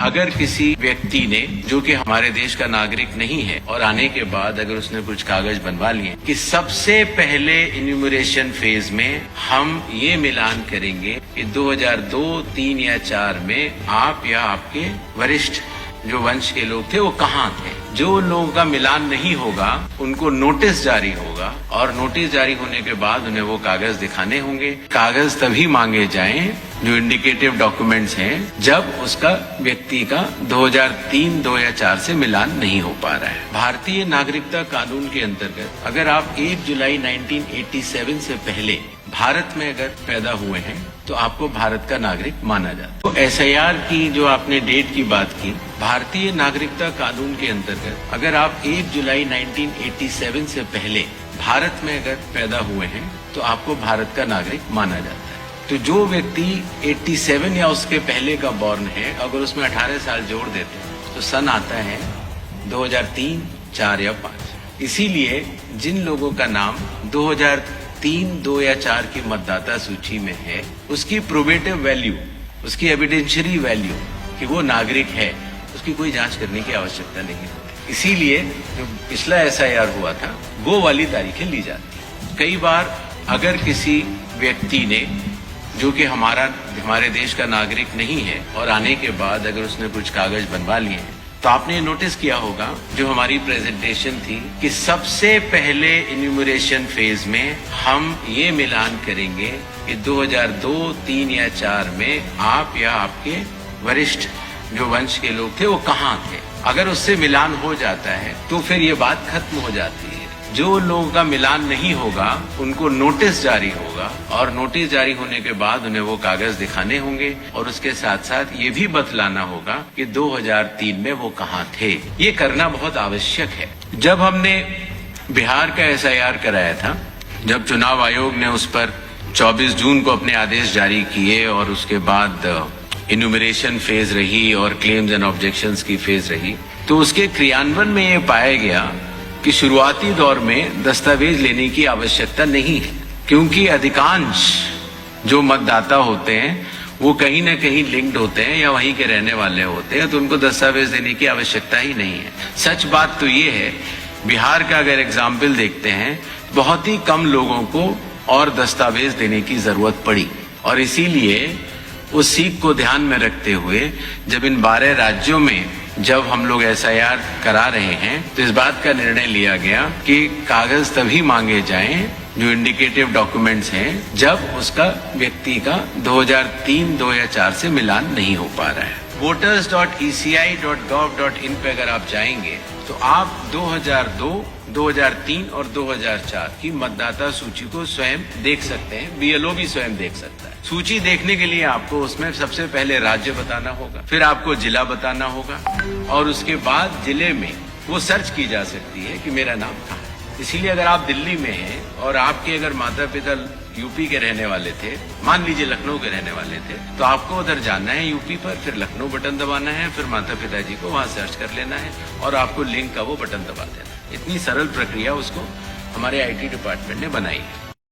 अगर किसी व्यक्ति ने, जो कि हमारे देश का नागरिक नहीं है, और आने के बाद अगर उसने कुछ कागज बनवा लिए कि सबसे पहले इन्यूमरेशन फेज में हम ये मिलान करेंगे कि 2002, 3 या 4 में आप या आपके वरिष्ठ जो वंश के लोग थे वो कहाँ थे। जो लोगों का मिलान नहीं होगा उनको नोटिस जारी होगा, और नोटिस जारी होने के बाद उन्हें वो कागज दिखाने होंगे। कागज तभी मांगे जाएं जो इंडिकेटिव डॉक्यूमेंट्स हैं जब उसका व्यक्ति का 2003, 2 या 4 से मिलान नहीं हो पा रहा है। भारतीय नागरिकता कानून के अंतर्गत अगर आप 1 जुलाई 1987 से पहले भारत में अगर पैदा हुए हैं तो आपको भारत का नागरिक माना जाता है। तो SIR की जो आपने डेट की बात की, भारतीय नागरिकता कानून के अंतर्गत अगर आप 1 जुलाई 1987 से पहले भारत में अगर पैदा हुए हैं तो आपको भारत का नागरिक माना जाता है। तो जो व्यक्ति 87 या उसके पहले का बॉर्न है, अगर उसमें 18 साल जोड़ देते हैं तो सन आता है 2003, 4 या 5। इसीलिए जिन लोगों का नाम 2003, 2 या 4 की मतदाता सूची में है, उसकी प्रोबेटिव वैल्यू, उसकी एविडेंशियरी वैल्यू कि वो नागरिक है, उसकी कोई जांच करने की आवश्यकता नहीं होती। इसीलिए जो पिछला SIR हुआ था वो वाली तारीखें ली जाती। कई बार अगर किसी व्यक्ति ने, जो कि हमारे देश का नागरिक नहीं है, और आने के बाद अगर उसने कुछ कागज बनवा लिए हैं, तो आपने नोटिस किया होगा जो हमारी प्रेजेंटेशन थी कि सबसे पहले इन्यूमरेशन फेज में हम ये मिलान करेंगे कि 2002, 3 या 4 में आप या आपके वरिष्ठ जो वंश के लोग थे वो कहाँ थे। अगर उससे मिलान हो जाता है तो फिर ये बात खत्म हो जाती है। जो लोगों का मिलान नहीं होगा उनको नोटिस जारी होगा, और नोटिस जारी होने के बाद उन्हें वो कागज दिखाने होंगे, और उसके साथ साथ ये भी बतलाना होगा कि 2003 में वो कहाँ थे। ये करना बहुत आवश्यक है। जब हमने बिहार का SIR कराया था, जब चुनाव आयोग ने उस पर 24 जून को अपने आदेश जारी किए, और उसके बाद इन्यूमरेशन फेज रही और क्लेम्स एंड ऑब्जेक्शंस की फेज रही, तो उसके क्रियान्वयन में ये पाया गया कि शुरुआती दौर में दस्तावेज लेने की आवश्यकता नहीं है, क्योंकि अधिकांश जो मतदाता होते हैं वो कहीं न कहीं लिंक्ड होते हैं या वहीं के रहने वाले होते हैं, तो उनको दस्तावेज देने की आवश्यकता ही नहीं है। सच बात तो ये है, बिहार का अगर एग्जाम्पल देखते हैं, बहुत ही कम लोगों को और दस्तावेज देने की जरूरत पड़ी, और इसीलिए उस सीख को ध्यान में रखते हुए जब इन 12 राज्यों में जब हम लोग SIR करा रहे हैं तो इस बात का निर्णय लिया गया कि कागज तभी मांगे जाएं जो इंडिकेटिव डॉक्यूमेंट्स हैं जब उसका व्यक्ति का 2003, 2 या 4 से मिलान नहीं हो पा रहा है। voters.eci.gov.in पे अगर आप जाएंगे तो आप 2002, 2003 और 2004 की मतदाता सूची को स्वयं देख सकते हैं। BLO भी स्वयं देख सकता है। सूची देखने के लिए आपको उसमें सबसे पहले राज्य बताना होगा, फिर आपको जिला बताना होगा, और उसके बाद जिले में वो सर्च की जा सकती है कि मेरा नाम कहाँ है। इसीलिए अगर आप दिल्ली में हैं और आपके अगर माता पिता यूपी के रहने वाले थे, मान लीजिए लखनऊ के रहने वाले थे, तो आपको उधर जाना है यूपी पर, फिर लखनऊ बटन दबाना है, फिर माता पिताजी को वहां सर्च कर लेना है, और आपको लिंक का वो बटन दबा देना। इतनी सरल प्रक्रिया उसको हमारे IT डिपार्टमेंट ने बनाई है।